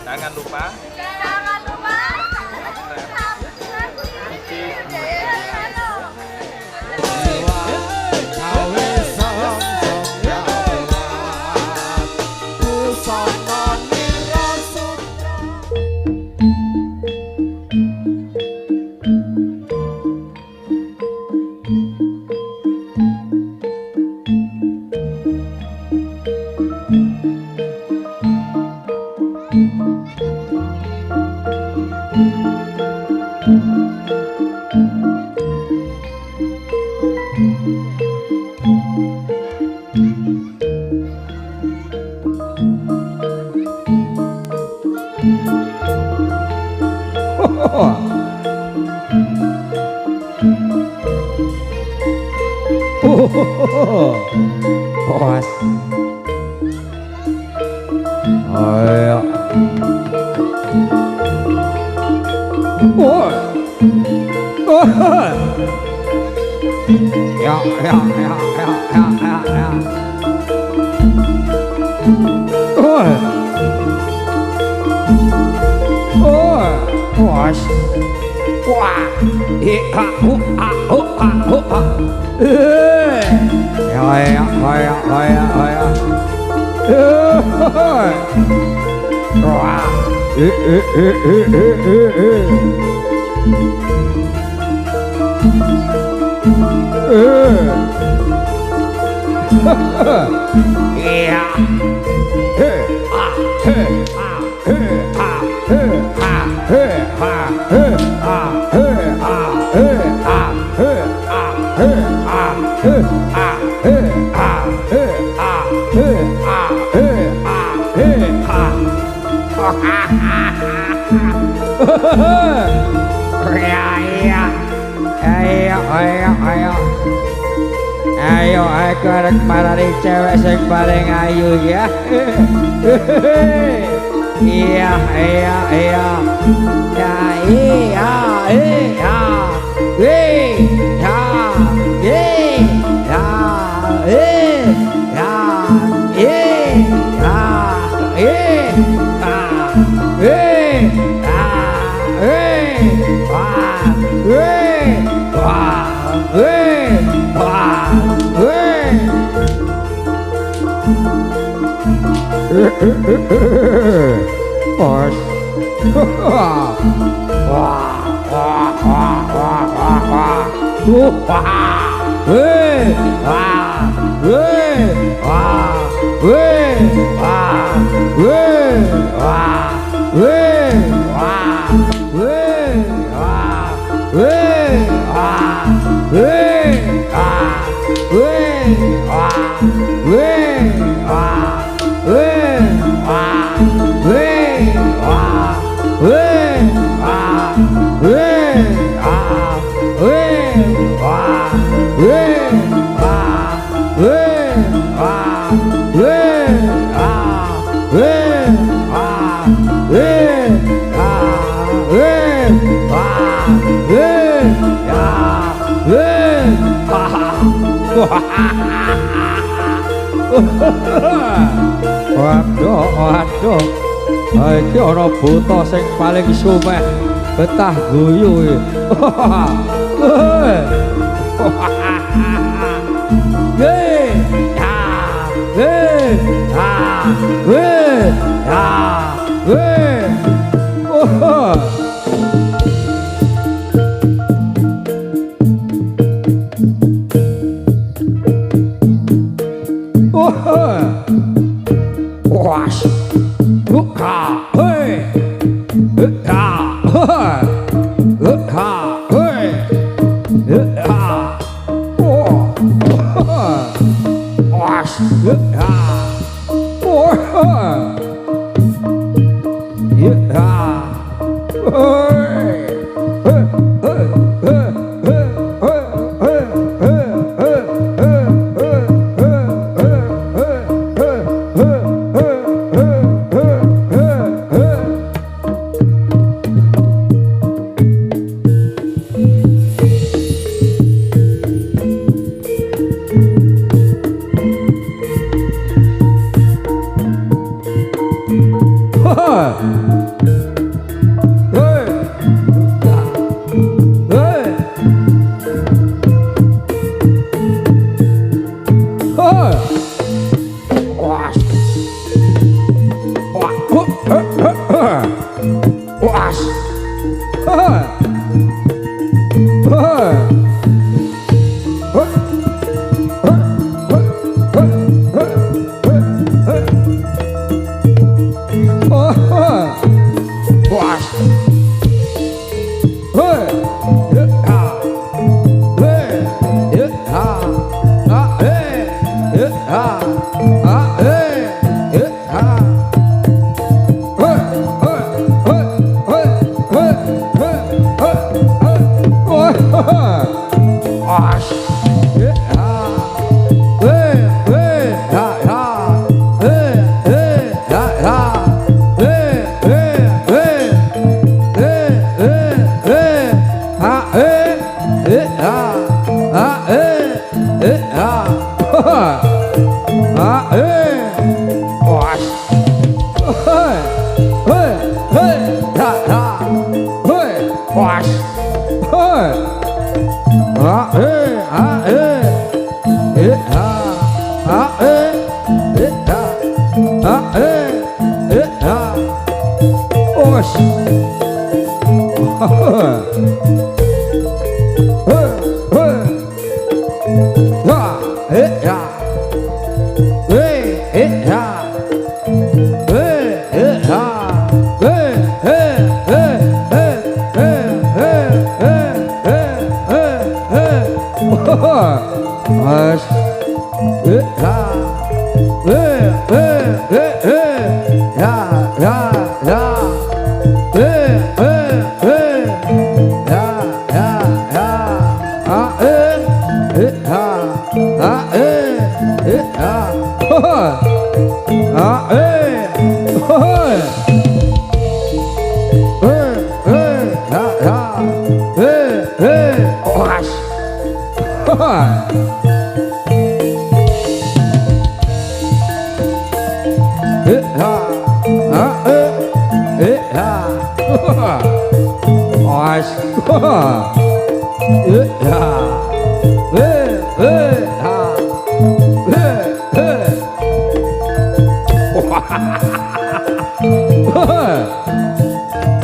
Jangan lupa Jangan lupa Bos. Ayo. Oh. Oh. Ya, ya, ya, ya, ya, ya, ya. Oh. Oh. Bos. Wah. Ha, hu, ha, hu, ha, hu, ha. Ya, ya, ya, ya, ya. Wah. Iya. Ayo, korek marani cewek sing paling ayu ya. Iya, iya, iya. Ya, iya, iya. Wih, ya, iya, ya, ya, Bos. Wah, wah, wah, wah, wah, wah, wah. Weh, wah, weh, wah, weh, wah, weh, wah, weh, wah, weh, wah, weh, wah, weh, wah, weh, wah, weh, wah. Waduh, waduh. Iki ana buta sing paling sumeh betah guyu iki.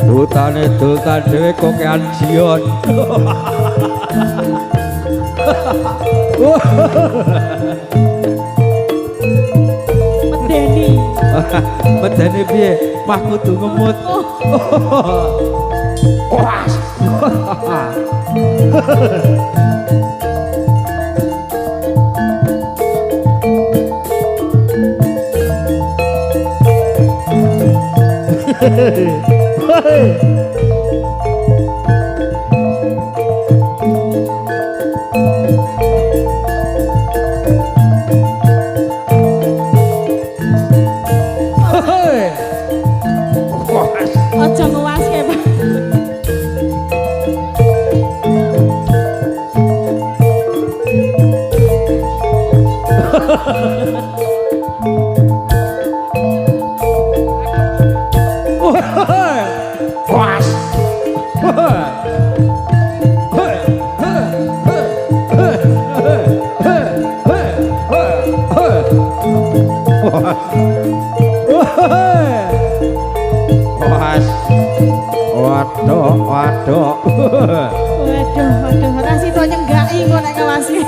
Hutane dultan dhewe kokean jion. Medeni. Medeni piye? Mah kudu ngemut. Wah. Ojo ngewaske, Pak. Waduh. Waduh, rasi to nyenggaki kok nek ngewaske.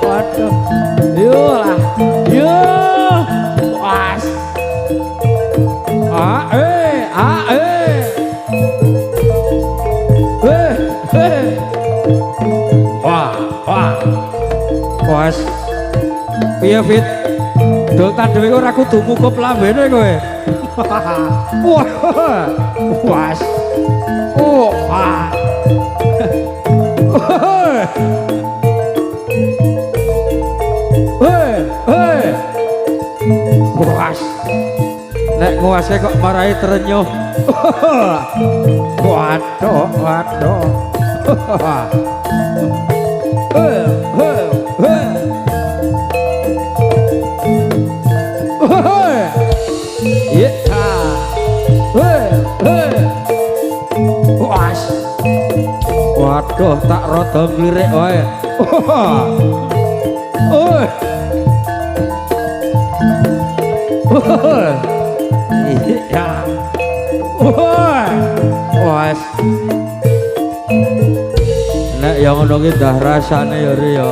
Waduh. Yo lah. Yo. Was. Wah. Was. Piye Fit? Dultan dhewe ora kudu ngukup lambene kowe. Wah. Was. Oh, ah. Was. Nek nguase kok marahi terenyuh. Waduh. Waduh, tak rada nglirik wae. Iya. Wes. Nek yang ngono ki dah rasane ya ri ya.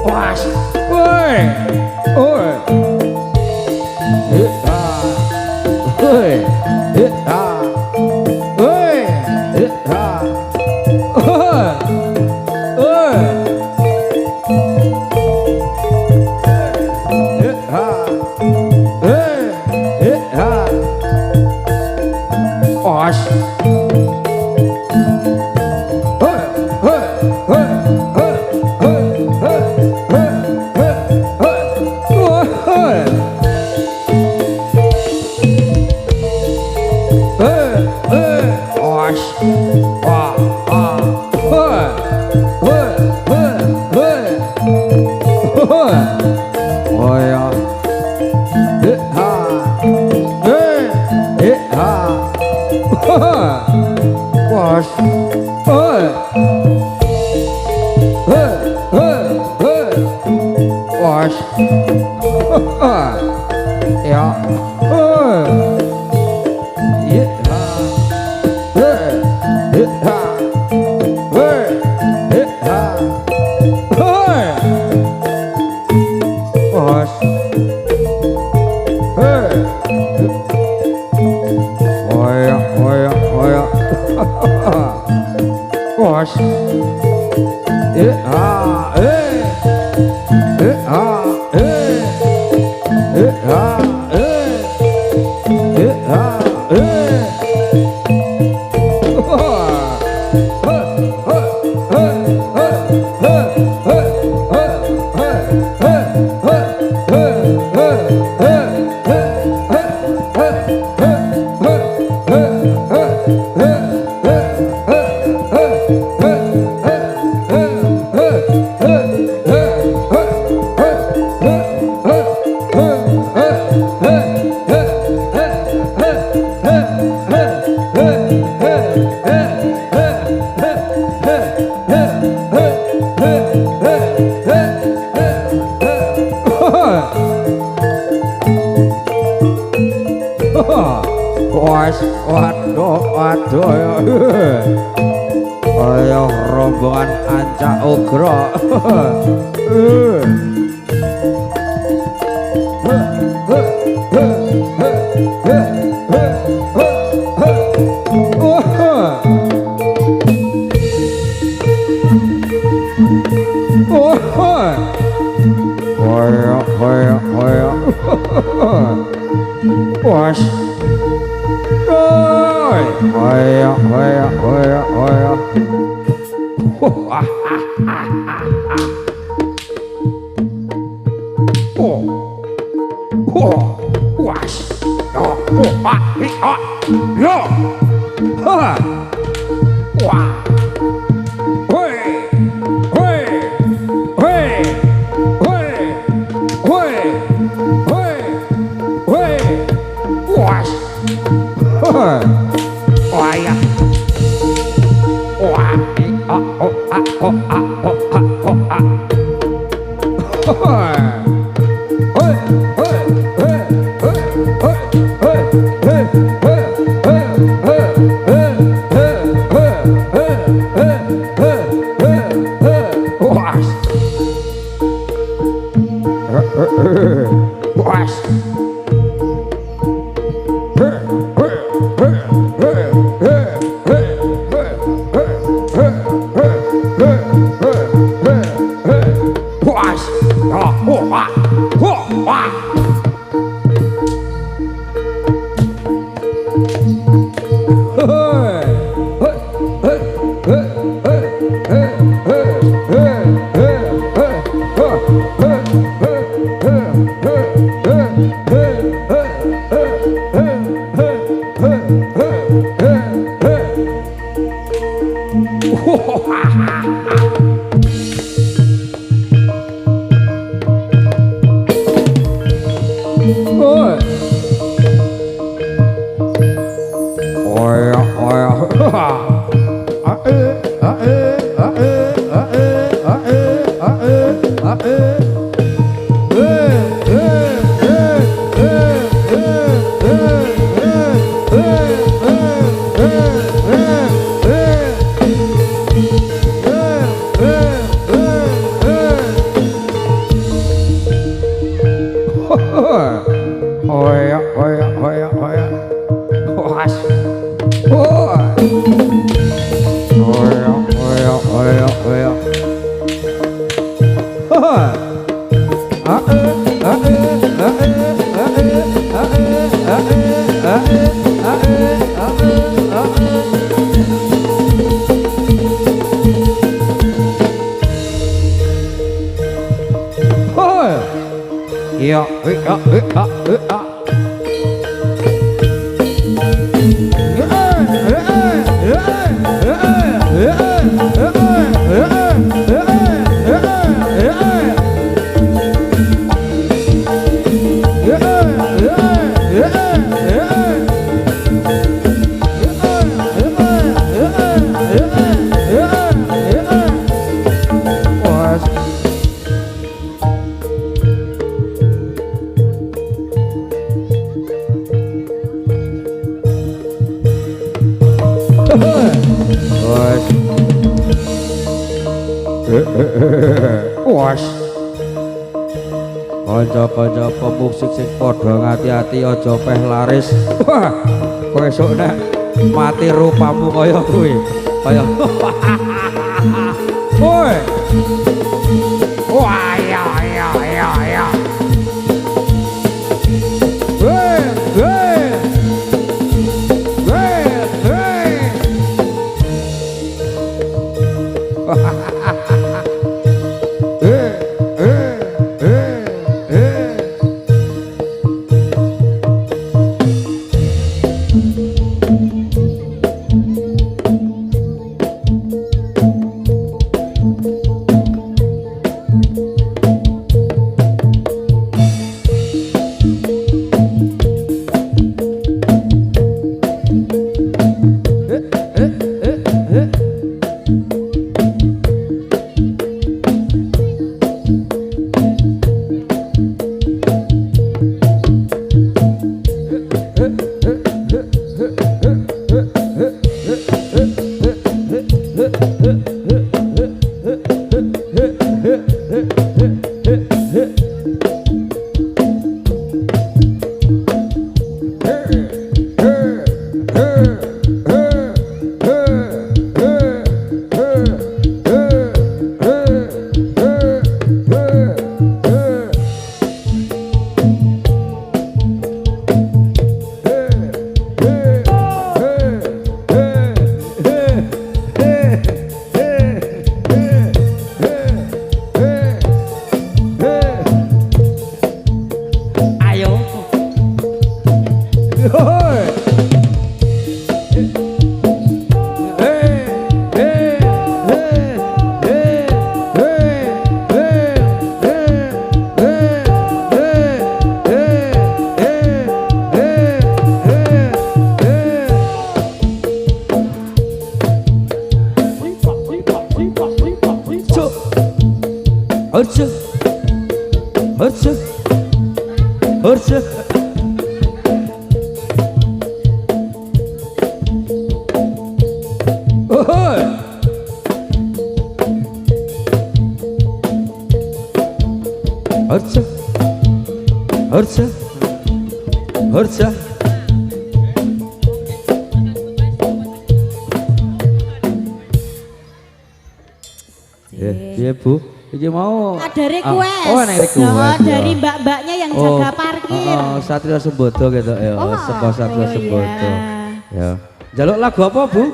Was. Ya. Was waduh ayo rombongan Ancak Ugra. Was kanca-kanca pemusik sing padha ngati-ati aja peh laris. Wah, kowe esuk nek mati rupamu kaya kuwi. Kaya woi. Wah, ya. Harja Harja Ohoi Harja Harja Harja Iya Bu, ini mau ada request. Oh, ada request. Oh, dari mbak-mbaknya yang jaga parkir. Satrio Sembodo gitu ya. Sekolah Satrio Sembodo. Ya. Jaluk lagu apa Bu?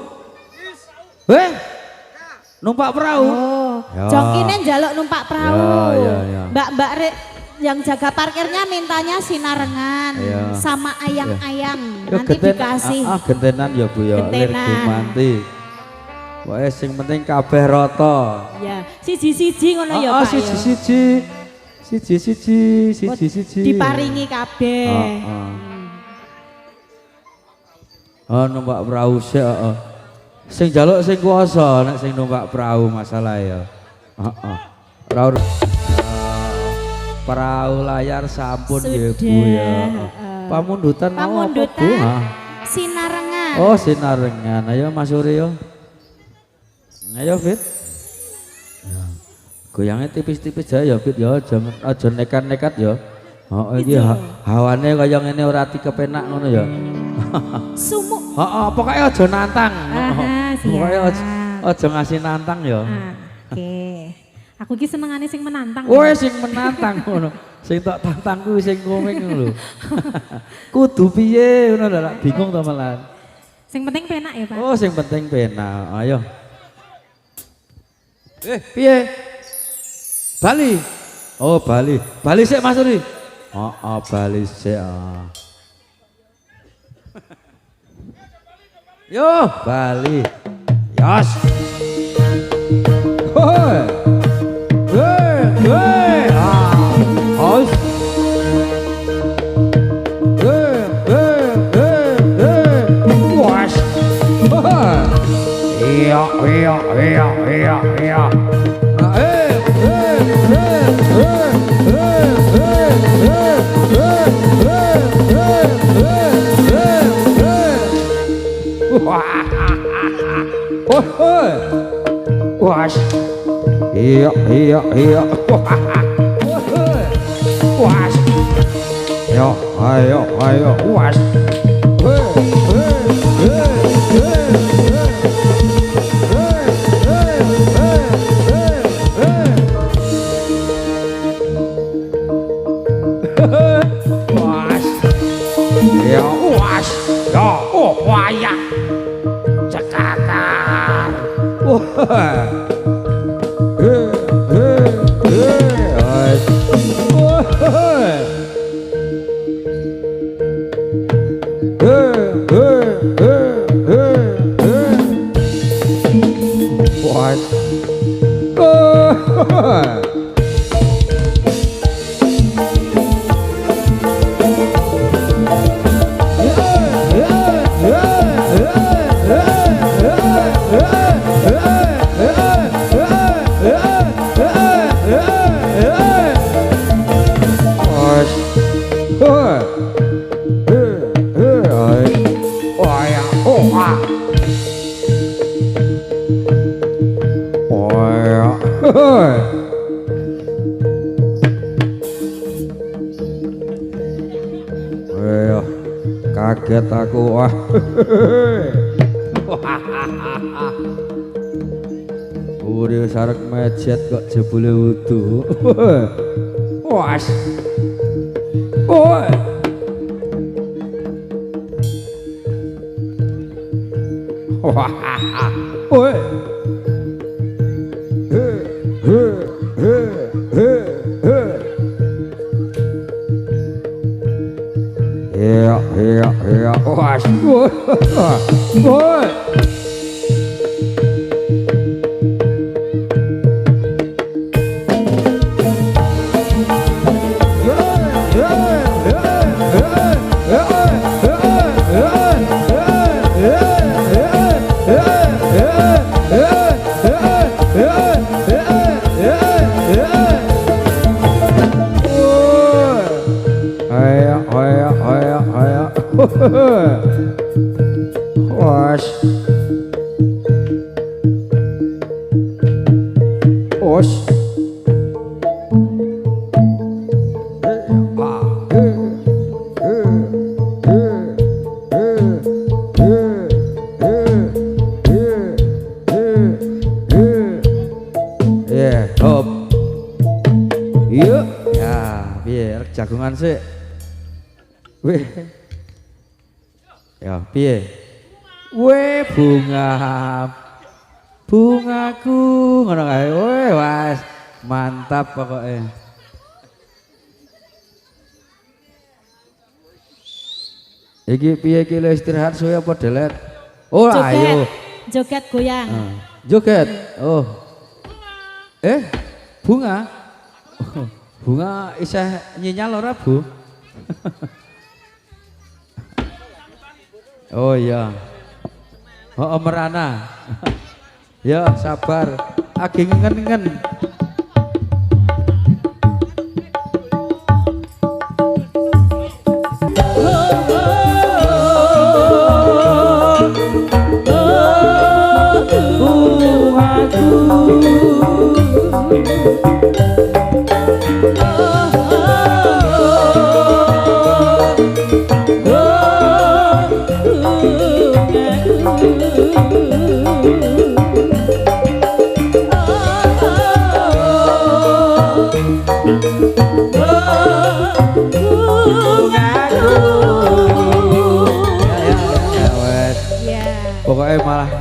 Numpak perahu. Oh, ya. jongkine njaluk numpak perahu. Ya. Mbak-mbak yang jaga parkirnya mintanya sinarengan sama ayang-ayang. Nanti dikasih. Gentenan ya Bu ya. Gentenan. Wah, sing penting kabeh rata. Ya, siji-siji ngono ya Pak. Siji. Diparingi kabeh. Numpak perahu sik, sing njaluk sing kuwasa nek sing numpak perahu masalah ya. Perahu layar sampun ya Bu ya. Pamundutan mau apa Bu? Sinarengan. Oh, sinarengan. Ayo Mas Suryo. Ayo Fit. Goyangnya tipis-tipis aja ya Fit ya, aja nekat-nekat ya. Iki hawane kaya ngene ora dikepenak ngono ya. Sumuk. Pokoknya aja nantang. Pokoknya aja ngasih nantang ya. Oke. Aku ki senengane sing menantang. Woi sing menantang ngono. Sing tak tantang kuwi sing komeng lho. Kudu piye ngono lho, bingung to malah. Sing penting penak ya, Pak. Oh, sing penting penak. Ayo. Piye? Bali. Oh, Bali. Bali sik Mas Uri. Bali sik. Yo, Bali. Yos. Hoi. Hos. Was. Iya. Was. Iya. Was. Ayo. Was. Waya cekakar. Kaget aku wah. Uri sarek mejet kok jebule wudu. Was. Oi. Wah. Oi. Iya. Was. Oi. Was. Os. Jagungan sih. Weh. Ya, piye? Weh, bunga. Bungaku ngono kae. Weh, was. Mantap pokoknya. Iki piye iki lho istirahat suwe apa delet? Oh, joget, ayo. Joget goyang. Joget. Oh. Bunga. Bunga isih nyinyal ora, Bu? Oh iya. Oh, merana. Ya, sabar. Agi ngen-ngen. Pokoknya malah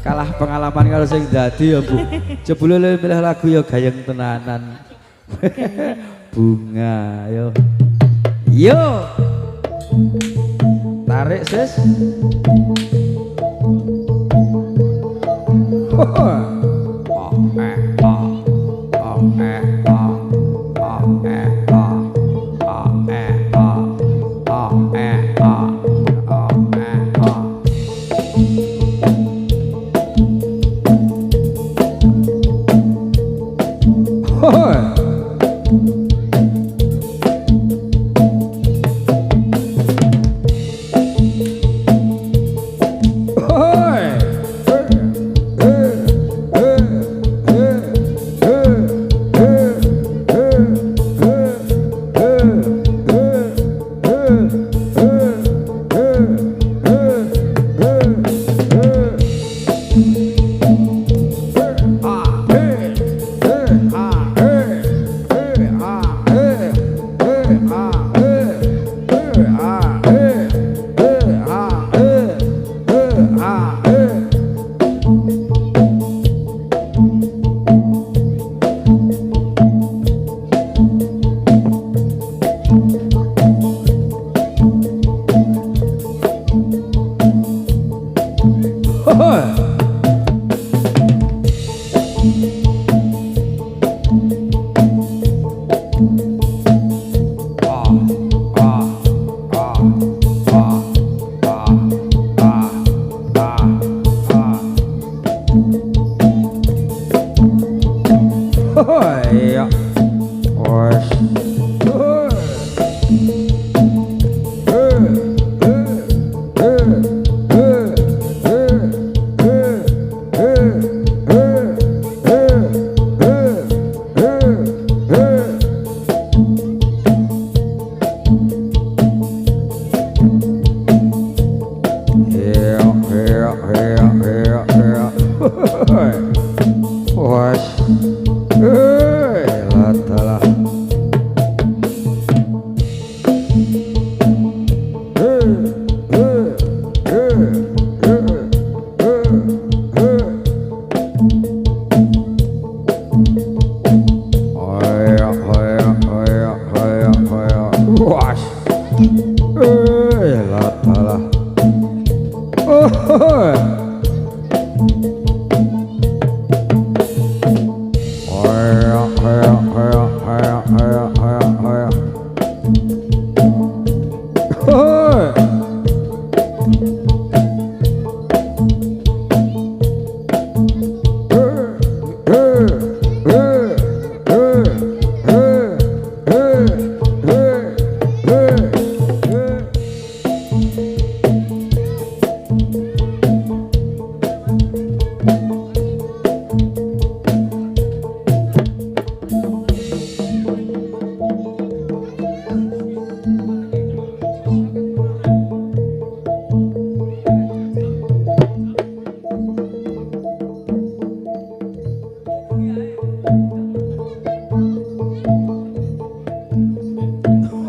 kalah pengalaman kalau sing dadi ya Bu. Jebule milih lagu ya gayeng tenanan. Bunga yo. Yo. Tarik sis.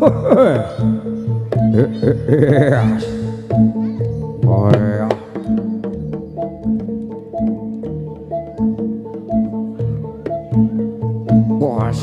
Yes. Oh ya. Bos.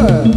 Hey!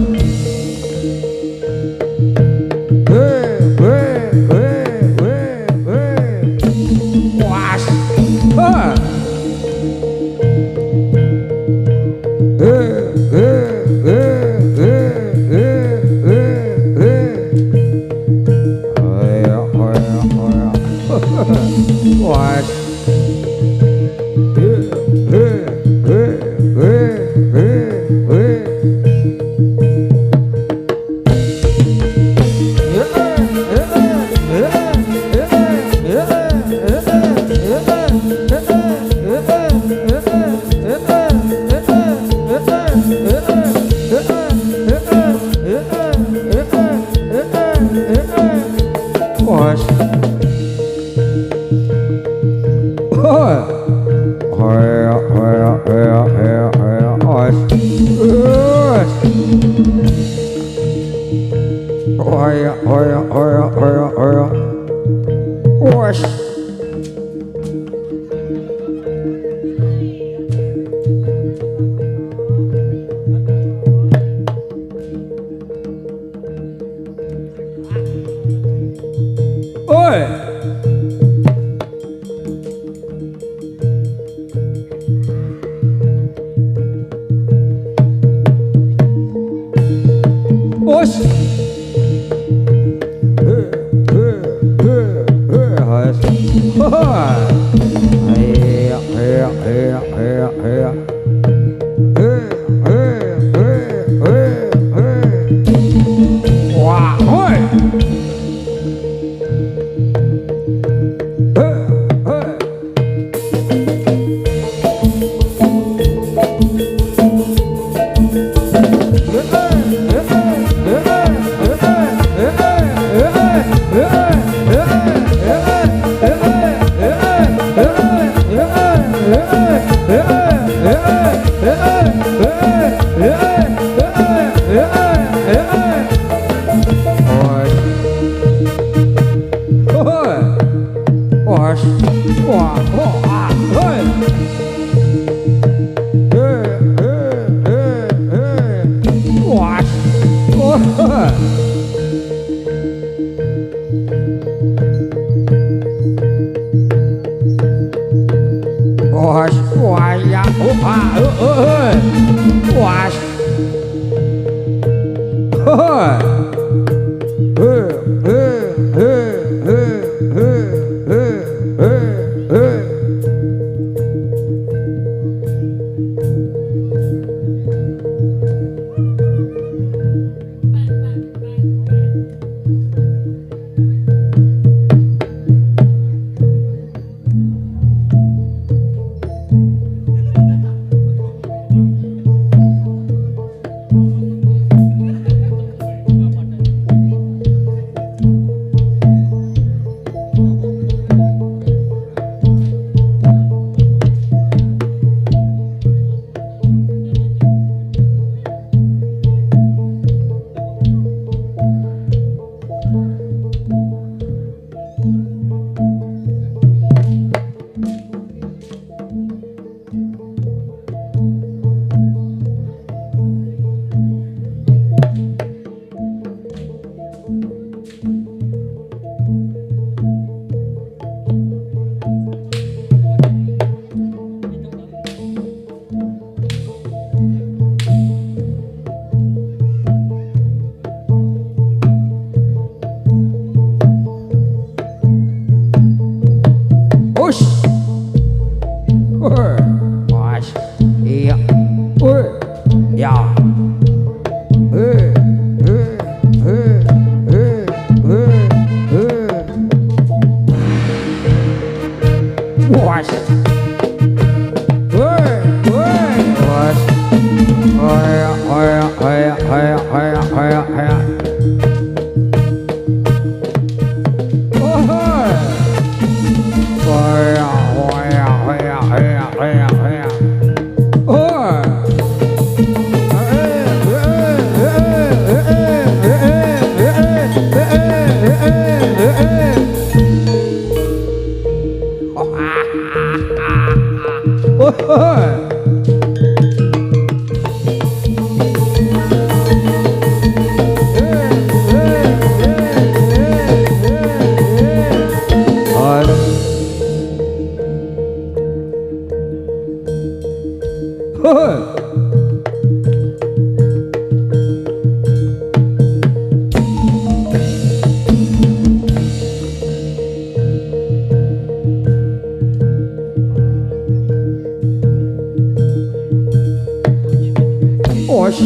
Bos.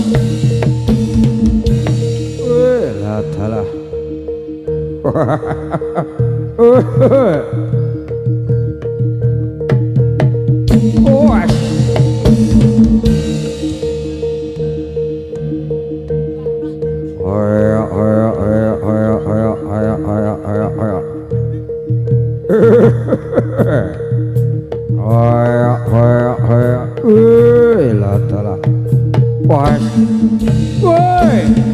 Lah dalah. Bos. Lah dalah. Bos. Woi.